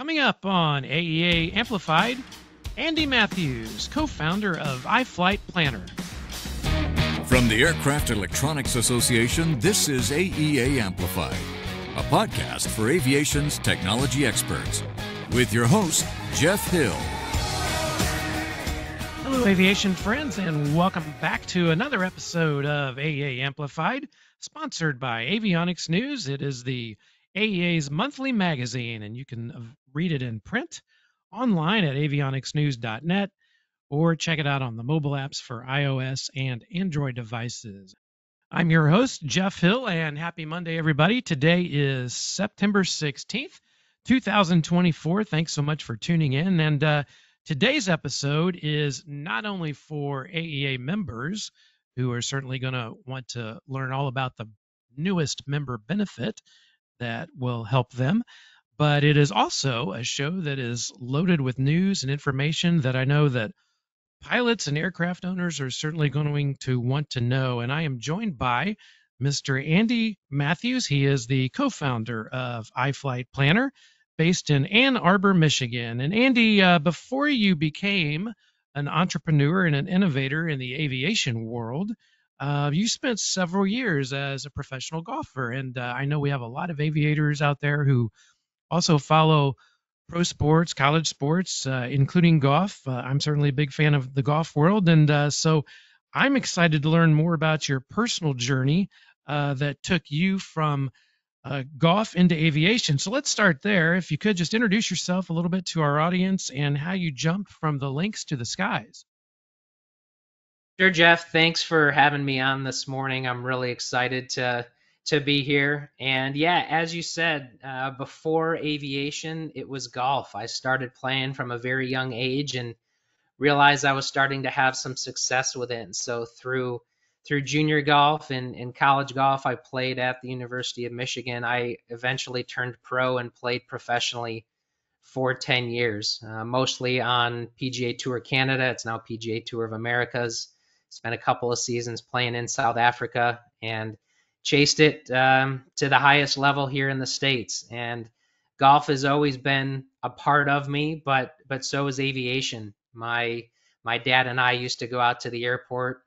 Coming up on AEA Amplified, Andy Matthews, co-founder of iFlightPlanner. From the Aircraft Electronics Association, this is AEA Amplified, a podcast for aviation's technology experts, with your host, Jeff Hill. Hello, aviation friends, and welcome back to another episode of AEA Amplified, sponsored by Avionics News. It is the AEA's monthly magazine, and you can read it in print online at avionicsnews.net or check it out on the mobile apps for iOS and Android devices. I'm your host, Jeff Hill, and happy Monday, everybody. Today is September 16th, 2024. Thanks so much for tuning in. And today's episode is not only for AEA members who are certainly going to want to learn all about the newest member benefit that will help them, but it is also a show that is loaded with news and information that I know that pilots and aircraft owners are certainly going to want to know. And I am joined by Mr. Andy Matthews. He is the co-founder of iFlightPlanner, based in Ann Arbor, Michigan. And Andy, before you became an entrepreneur and an innovator in the aviation world, you spent several years as a professional golfer. And I know we have a lot of aviators out there who also follow pro sports, college sports, including golf. I'm certainly a big fan of the golf world. And so I'm excited to learn more about your personal journey that took you from golf into aviation. So let's start there. If you could just introduce yourself a little bit to our audience and how you jumped from the links to the skies. Sure, Jeff. Thanks for having me on this morning. I'm really excited to be here. And yeah, as you said, before aviation, it was golf. I started playing from a very young age and realized I was starting to have some success with it. And so through junior golf and college golf, I played at the University of Michigan. I eventually turned pro and played professionally for 10 years, mostly on PGA Tour Canada. It's now PGA Tour of Americas. Spent a couple of seasons playing in South Africa and chased it to the highest level here in the States. And golf has always been a part of me, but so is aviation. My dad and I used to go out to the airport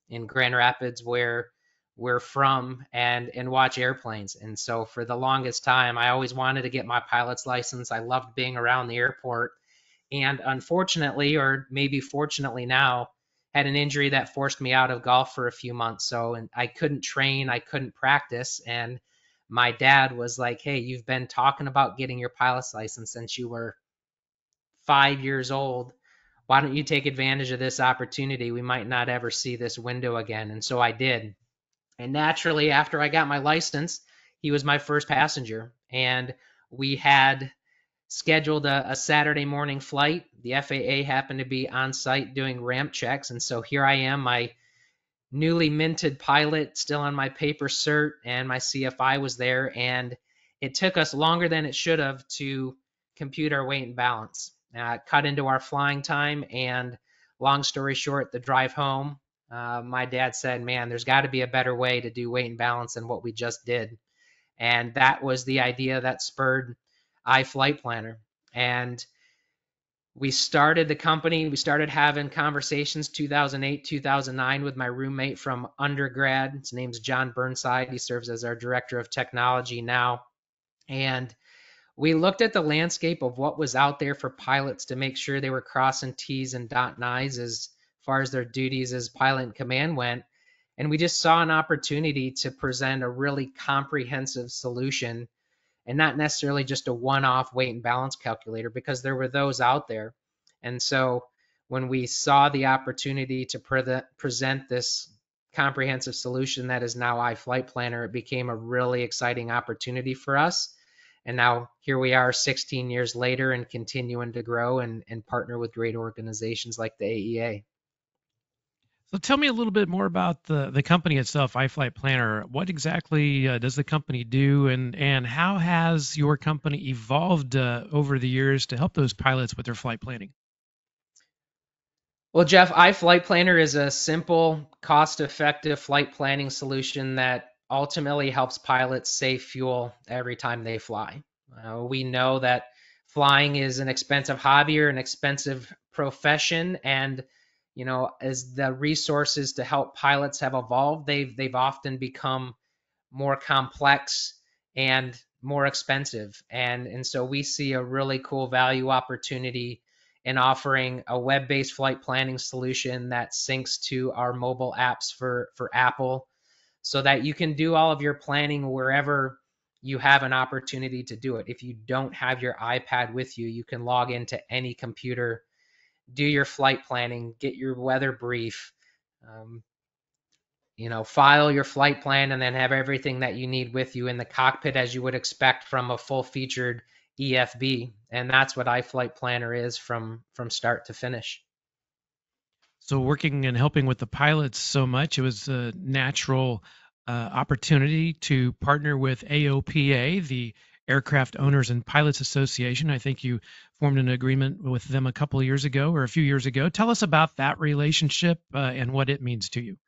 in Grand Rapids, where we're from, and watch airplanes. And so for the longest time, I always wanted to get my pilot's license. I loved being around the airport. And unfortunately, or maybe fortunately now, had an injury that forced me out of golf for a few months. So I couldn't train, I couldn't practice. And my dad was like, hey, you've been talking about getting your pilot's license since you were 5 years old. Why don't you take advantage of this opportunity? We might not ever see this window again. And so I did. And naturally, after I got my license, he was my first passenger. And we had scheduled a Saturday morning flight. The FAA happened to be on site doing ramp checks. And so here I am, my newly minted pilot, still on my paper cert, and my CFI was there. And it took us longer than it should have to compute our weight and balance. Cut into our flying time. And long story short, the drive home, my dad said, man, there's got to be a better way to do weight and balance than what we just did. And that was the idea that spurred iFlightPlanner. And we started the company. We started having conversations 2008, 2009 with my roommate from undergrad. His name's John Burnside. He serves as our director of technology now. And we looked at the landscape of what was out there for pilots to make sure they were crossing T's and dotting I's as far as their duties as pilot in command went. And we just saw an opportunity to present a really comprehensive solution, and not necessarily just a one-off weight and balance calculator, because there were those out there. And so when we saw the opportunity to present this comprehensive solution that is now iFlightPlanner, it became a really exciting opportunity for us. And now here we are 16 years later and continuing to grow and partner with great organizations like the AEA. So tell me a little bit more about the company itself, iFlightPlanner. What exactly does the company do, and how has your company evolved over the years to help those pilots with their flight planning? Well, Jeff, iFlightPlanner is a simple, cost-effective flight planning solution that ultimately helps pilots save fuel every time they fly. We know that flying is an expensive hobby or an expensive profession, and as the resources to help pilots have evolved, they've often become more complex and more expensive. And so we see a really cool value opportunity in offering a web-based flight planning solution that syncs to our mobile apps for Apple, so that you can do all of your planning wherever you have an opportunity to do it. If you don't have your iPad with you, you can log into any computer, do your flight planning, get your weather brief, um, file your flight plan, and then have everything that you need with you in the cockpit as you would expect from a full-featured EFB. And that's what iFlightPlanner is from start to finish. So working and helping with the pilots so much, it was a natural opportunity to partner with AOPA, the Aircraft Owners and Pilots Association. I think you formed an agreement with them a couple of years ago or a few years ago. Tell us about that relationship and what it means to you.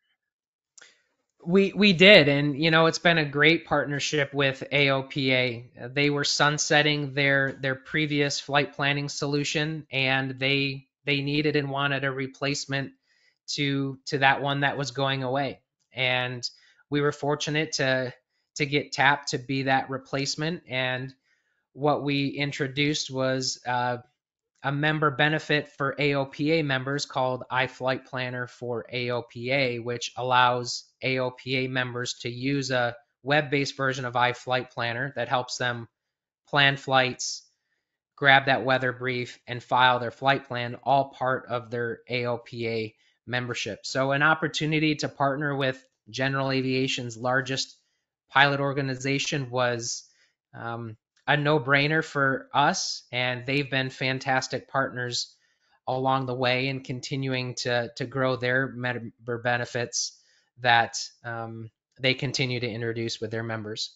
We did, and it's been a great partnership with AOPA. They were sunsetting their previous flight planning solution, and they needed and wanted a replacement to that one that was going away. And we were fortunate to get tapped to be that replacement. And what we introduced was a member benefit for AOPA members called iFlightPlanner for AOPA, which allows AOPA members to use a web-based version of iFlightPlanner that helps them plan flights, grab that weather brief, and file their flight plan, all part of their AOPA membership. So an opportunity to partner with General Aviation's largest pilot organization was a no-brainer for us, and they've been fantastic partners along the way and continuing to grow their member benefits that they continue to introduce with their members.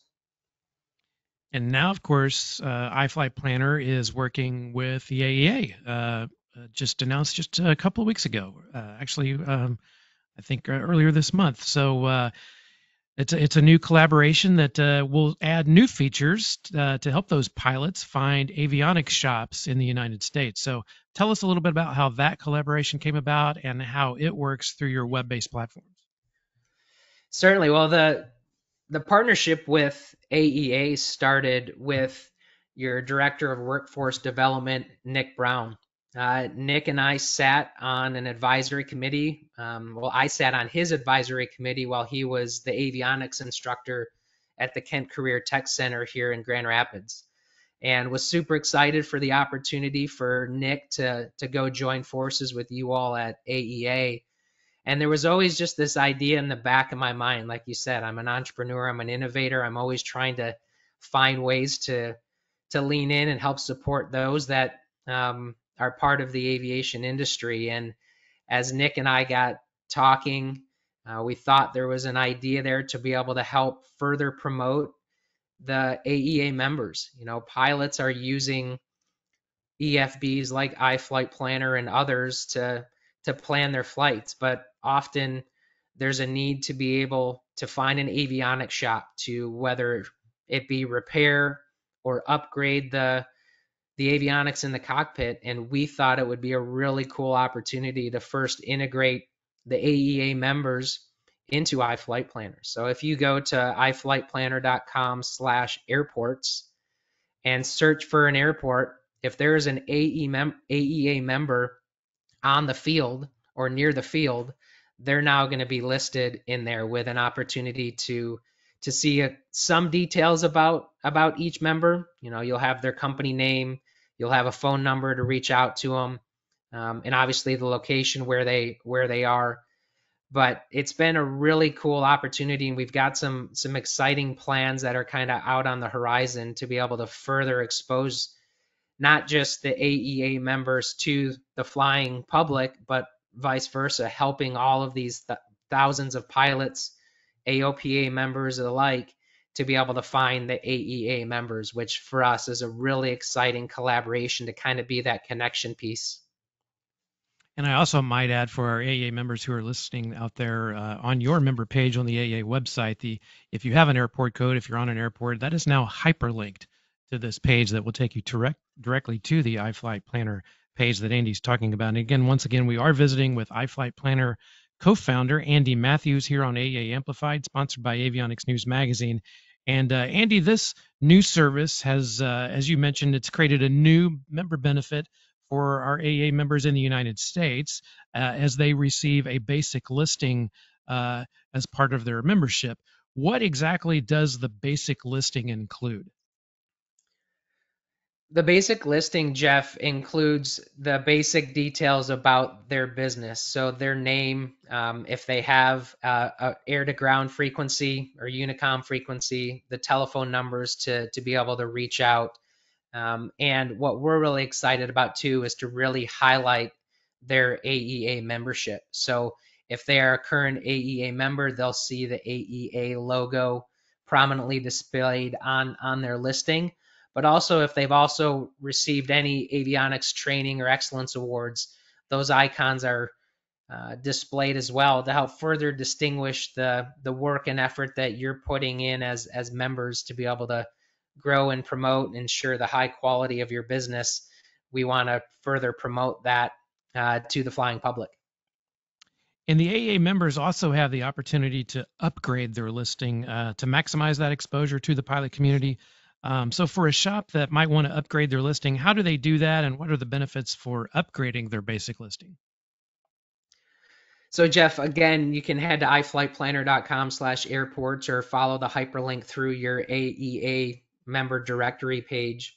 And now, of course, iFlightPlanner is working with the AEA. Just announced just a couple of weeks ago, actually, I think earlier this month. So it's a new collaboration that will add new features to help those pilots find avionics shops in the United States. So tell us a little bit about how that collaboration came about and how it works through your web-based platforms. Certainly. Well, the partnership with AEA started with your Director of Workforce Development, Nick Brown. Nick and I sat on an advisory committee. I sat on his advisory committee while he was the avionics instructor at the Kent Career Tech Center here in Grand Rapids, and was super excited for the opportunity for Nick to go join forces with you all at AEA. And there was always just this idea in the back of my mind. Like you said, I'm an entrepreneur, I'm an innovator. I'm always trying to find ways to lean in and help support those that are part of the aviation industry. And as Nick and I got talking, we thought there was an idea there to be able to help further promote the AEA members. Pilots are using EFBs like iFlightPlanner and others to plan their flights, but often there's a need to be able to find an avionics shop to, whether it be repair or upgrade the avionics in the cockpit. And we thought it would be a really cool opportunity to first integrate the AEA members into iFlightPlanner. So if you go to iflightplanner.com/airports and search for an airport, if there is an AEA member on the field or near the field, they're now going to be listed in there with an opportunity to see some details about each member. You'll have their company name, you'll have a phone number to reach out to them, and obviously the location where they are. But it's been a really cool opportunity, and we've got some exciting plans that are kind of out on the horizon to be able to further expose not just the AEA members to the flying public, but vice versa, helping all of these thousands of pilots, AOPA members alike, to be able to find the AEA members, which for us is a really exciting collaboration to kind of be that connection piece. And I also might add, for our AEA members who are listening out there, on your member page on the AEA website, if you have an airport code, if you're on an airport, that is now hyperlinked to this page that will take you directly to the iFlightPlanner page that Andy's talking about. And again, once again, we are visiting with iFlightPlanner co-founder Andy Matthews here on AEA Amplified, sponsored by Avionics News Magazine. And Andy, this new service has, as you mentioned, it's created a new member benefit for our AEA members in the United States as they receive a basic listing as part of their membership. What exactly does the basic listing include? The basic listing, Jeff, includes the basic details about their business. So their name, if they have a air to ground frequency or Unicom frequency, the telephone numbers to be able to reach out. And what we're really excited about too is to really highlight their AEA membership. So if they are a current AEA member, they'll see the AEA logo prominently displayed on their listing. But also, if they've also received any avionics training or excellence awards, those icons are displayed as well to help further distinguish the work and effort that you're putting in as members to be able to grow and promote and ensure the high quality of your business. We want to further promote that to the flying public. And the AA members also have the opportunity to upgrade their listing to maximize that exposure to the pilot community. So for a shop that might want to upgrade their listing, how do they do that, and what are the benefits for upgrading their basic listing? So Jeff, again, you can head to iflightplanner.com/airports or follow the hyperlink through your AEA member directory page.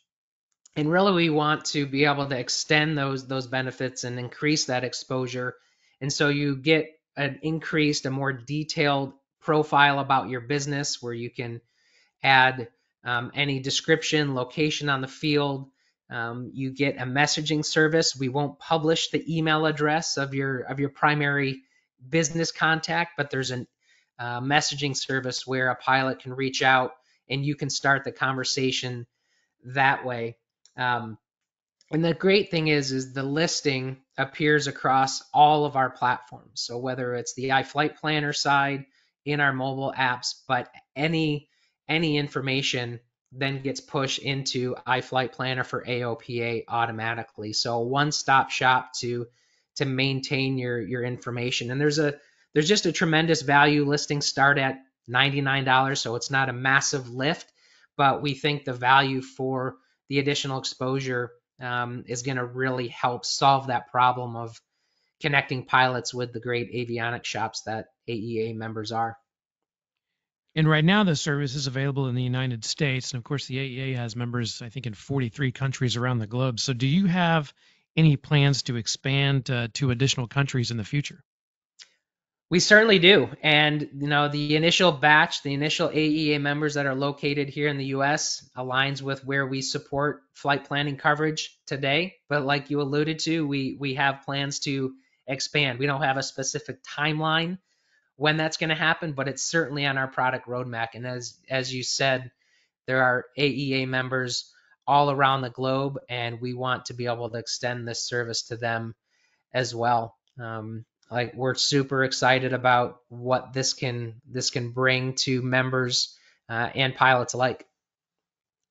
And really, we want to be able to extend those benefits and increase that exposure. And so you get an increased, a more detailed profile about your business where you can add any description, location on the field. You get a messaging service. We won't publish the email address of your primary business contact, but there's a messaging service where a pilot can reach out and you can start the conversation that way. And the great thing is the listing appears across all of our platforms. So whether it's the iFlightPlanner side in our mobile apps, but any information then gets pushed into iFlightPlanner for AOPA automatically. So one-stop shop to maintain your information. And there's just a tremendous value. Listings start at $99, so it's not a massive lift, but we think the value for the additional exposure is going to really help solve that problem of connecting pilots with the great avionics shops that AEA members are. And right now, the service is available in the United States. And of course, the AEA has members, I think, in 43 countries around the globe. So do you have any plans to expand to additional countries in the future? We certainly do. And, you know, the initial batch, the initial AEA members that are located here in the US aligns with where we support flight planning coverage today. But like you alluded to, we have plans to expand. We don't have a specific timeline when that's going to happen, but it's certainly on our product roadmap. And as you said, there are AEA members all around the globe, and we want to be able to extend this service to them as well. Like we're super excited about what this can bring to members and pilots alike.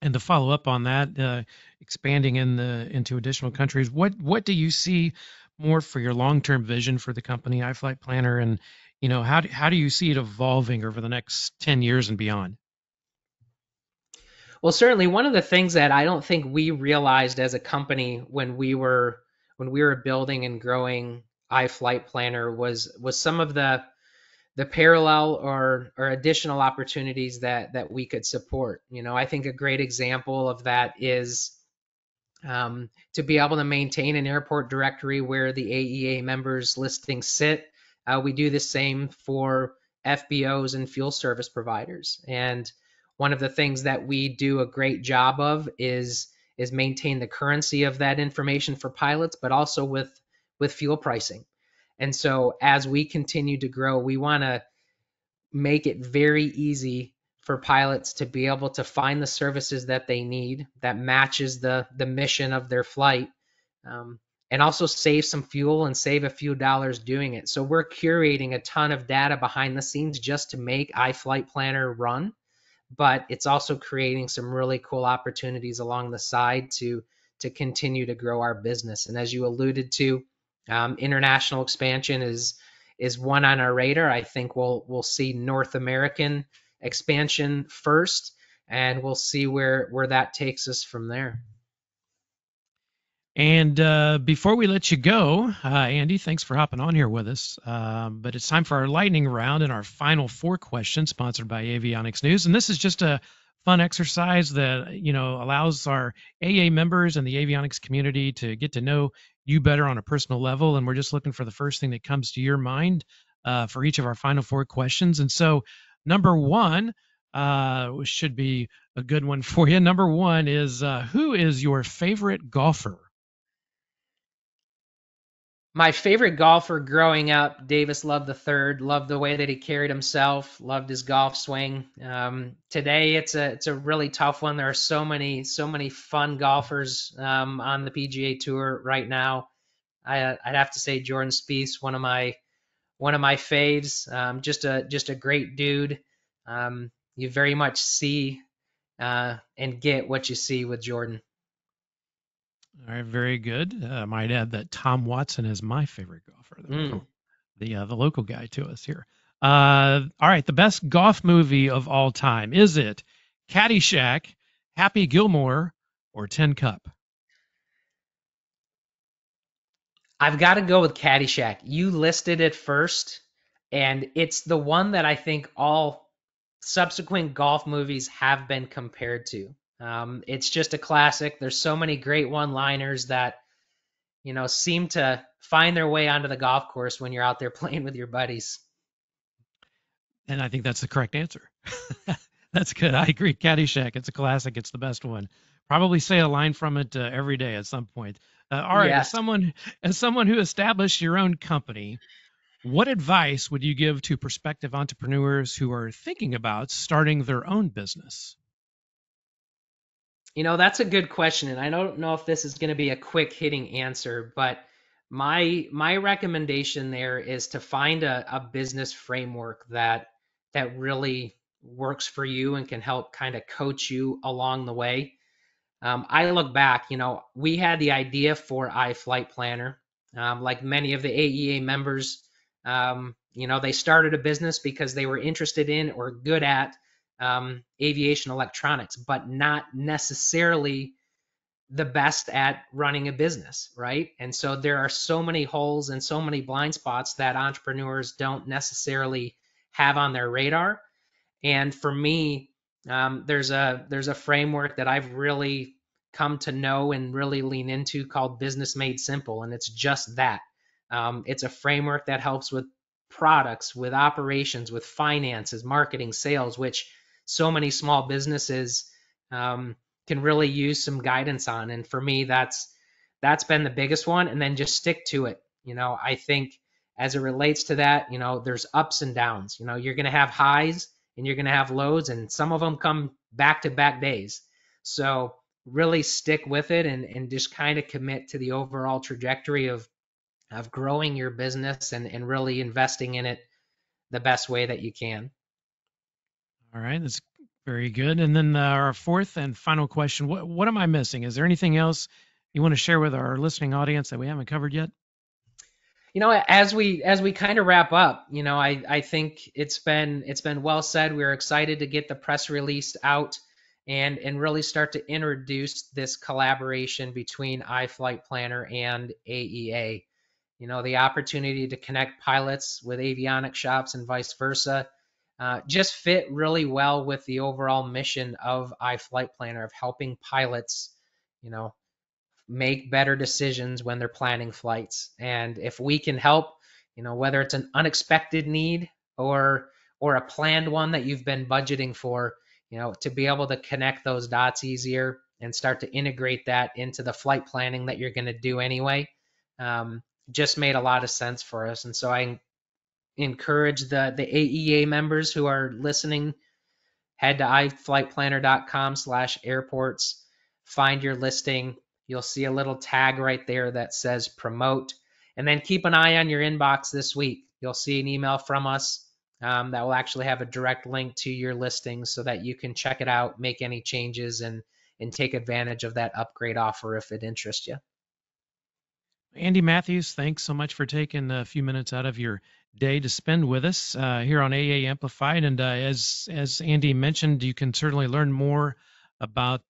And to follow up on that, expanding into additional countries, what do you see more for your long-term vision for the company, iFlightPlanner, and how do you see it evolving over the next 10 years and beyond? Well, certainly one of the things that I don't think we realized as a company when we were building and growing iFlightPlanner was some of the parallel or additional opportunities that we could support. I think a great example of that is to be able to maintain an airport directory where the AEA members listings sit. We do the same for FBOs and fuel service providers. And one of the things that we do a great job of is maintain the currency of that information for pilots, but also with fuel pricing. And so as we continue to grow, we want to make it very easy for pilots to be able to find the services that they need that matches the mission of their flight, and also save some fuel and save a few dollars doing it. So we're curating a ton of data behind the scenes just to make iFlightPlanner run, but it's also creating some really cool opportunities along the side to to continue to grow our business. And as you alluded to, international expansion is one on our radar. I think we'll see North American expansion first, and we'll see where that takes us from there. And before we let you go, Andy, thanks for hopping on here with us. But it's time for our lightning round and our final 4 questions, sponsored by Avionics News. And this is just a fun exercise that allows our AA members and the avionics community to get to know you better on a personal level. And we're just looking for the first thing that comes to your mind for each of our final 4 questions. And so, number 1 should be a good one for you. Number 1 is who is your favorite golfer? My favorite golfer growing up, Davis Love III. Loved the way that he carried himself. Loved his golf swing. Today, it's a really tough one. There are so many fun golfers on the PGA Tour right now. I'd have to say Jordan Spieth, one of my faves. Just a great dude. You very much see and get what you see with Jordan. All right, very good. I might add that Tom Watson is my favorite golfer, the local guy to us here. All right, the best golf movie of all time. Is it Caddyshack, Happy Gilmore, or Tin Cup? I've got to go with Caddyshack. You listed it first, and it's the one that I think all subsequent golf movies have been compared to. It's just a classic. There's so many great one-liners that seem to find their way onto the golf course when you're out there playing with your buddies. And I think that's the correct answer. That's good. I agree. Caddyshack. It's a classic. It's the best one. Probably say a line from it every day at some point. All right. Yes. As someone who established your own company, what advice would you give to prospective entrepreneurs who are thinking about starting their own business? That's a good question, and I don't know if this is going to be a quick hitting answer, but my recommendation there is to find a business framework that really works for you and can help kind of coach you along the way. I look back, we had the idea for iFlightPlanner. Like many of the AEA members, they started a business because they were interested in or good at aviation electronics, but not necessarily the best at running a business, right? And so there are so many holes and so many blind spots that entrepreneurs don't necessarily have on their radar. And for me, there's a framework that I've really come to know and really lean into called Business Made Simple, and it's just that. It's a framework that helps with products, with operations, with finances, marketing, sales, which so many small businesses can really use some guidance on. And for me, that's been the biggest one. And then just stick to it. I think as it relates to that, there's ups and downs. You're going to have highs and you're going to have lows, and some of them come back to back days. So really stick with it and just kind of commit to the overall trajectory of growing your business and really investing in it the best way that you can. All right, that's very good. And then our 4th and final question: what am I missing? Is there anything else you want to share with our listening audience that we haven't covered yet? As we kind of wrap up, I think it's been well said. We're excited to get the press release out and really start to introduce this collaboration between iFlightPlanner and AEA. The opportunity to connect pilots with avionics shops and vice versa just fit really well with the overall mission of iFlightPlanner of helping pilots, make better decisions when they're planning flights. And if we can help, whether it's an unexpected need or a planned one that you've been budgeting for, to be able to connect those dots easier and start to integrate that into the flight planning that you're going to do anyway, just made a lot of sense for us. And so I encourage the AEA members who are listening, head to iflightplanner.com/airports, find your listing. You'll see a little tag right there that says promote, and then keep an eye on your inbox this week. You'll see an email from us that will actually have a direct link to your listing so that you can check it out, make any changes, and and take advantage of that upgrade offer if it interests you. Andy Matthews, thanks so much for taking a few minutes out of your day to spend with us here on AA Amplified. And as Andy mentioned, you can certainly learn more about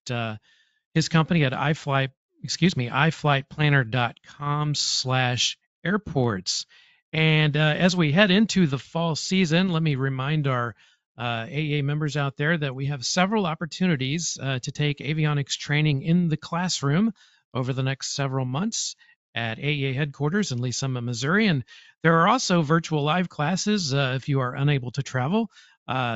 his company at iFlightPlanner.com/airports. And as we head into the fall season, let me remind our AA members out there that we have several opportunities to take avionics training in the classroom over the next several months at AEA headquarters in Lee Summit, Missouri. And there are also virtual live classes if you are unable to travel.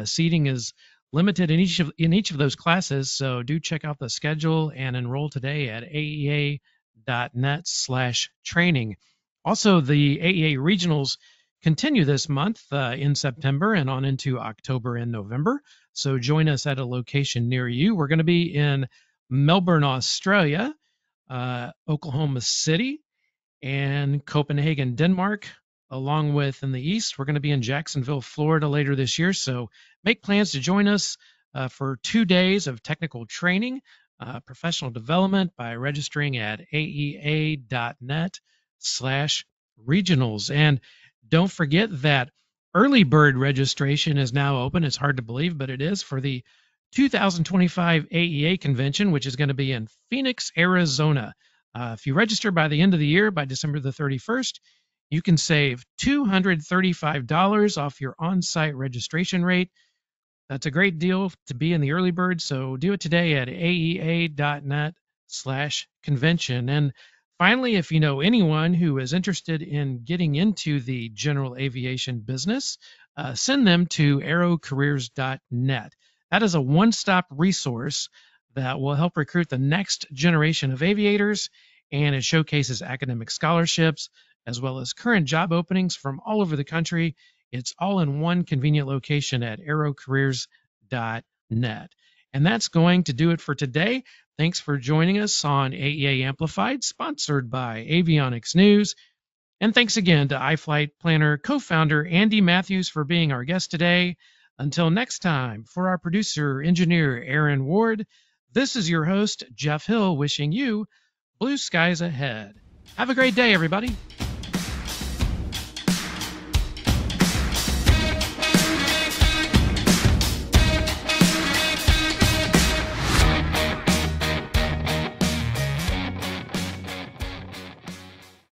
Seating is limited in each of those classes, so do check out the schedule and enroll today at aea.net/training. Also, the AEA regionals continue this month in September and on into October and November. So join us at a location near you. We're going to be in Melbourne, Australia, Oklahoma City, and Copenhagen, Denmark. Along with in the east, we're going to be in Jacksonville, Florida later this year. So make plans to join us for 2 days of technical training, professional development by registering at aea.net/regionals. And don't forget that early bird registration is now open. It's hard to believe, but it is, for the 2025 AEA convention, which is going to be in Phoenix, Arizona. If you register by the end of the year, by December the 31st, you can save $235 off your on-site registration rate. That's a great deal to be in the early bird, so do it today at aea.net/convention. And finally, if you know anyone who is interested in getting into the general aviation business, send them to aerocareers.net. That is a one-stop resource that will help recruit the next generation of aviators, and it showcases academic scholarships as well as current job openings from all over the country. It's all in one convenient location at aerocareers.net. And that's going to do it for today. Thanks for joining us on AEA Amplified, sponsored by Avionics News. And thanks again to iFlightPlanner co-founder Andy Matthews for being our guest today. Until next time, for our producer, engineer Aaron Ward, this is your host, Jeff Hill, wishing you blue skies ahead. Have a great day, everybody.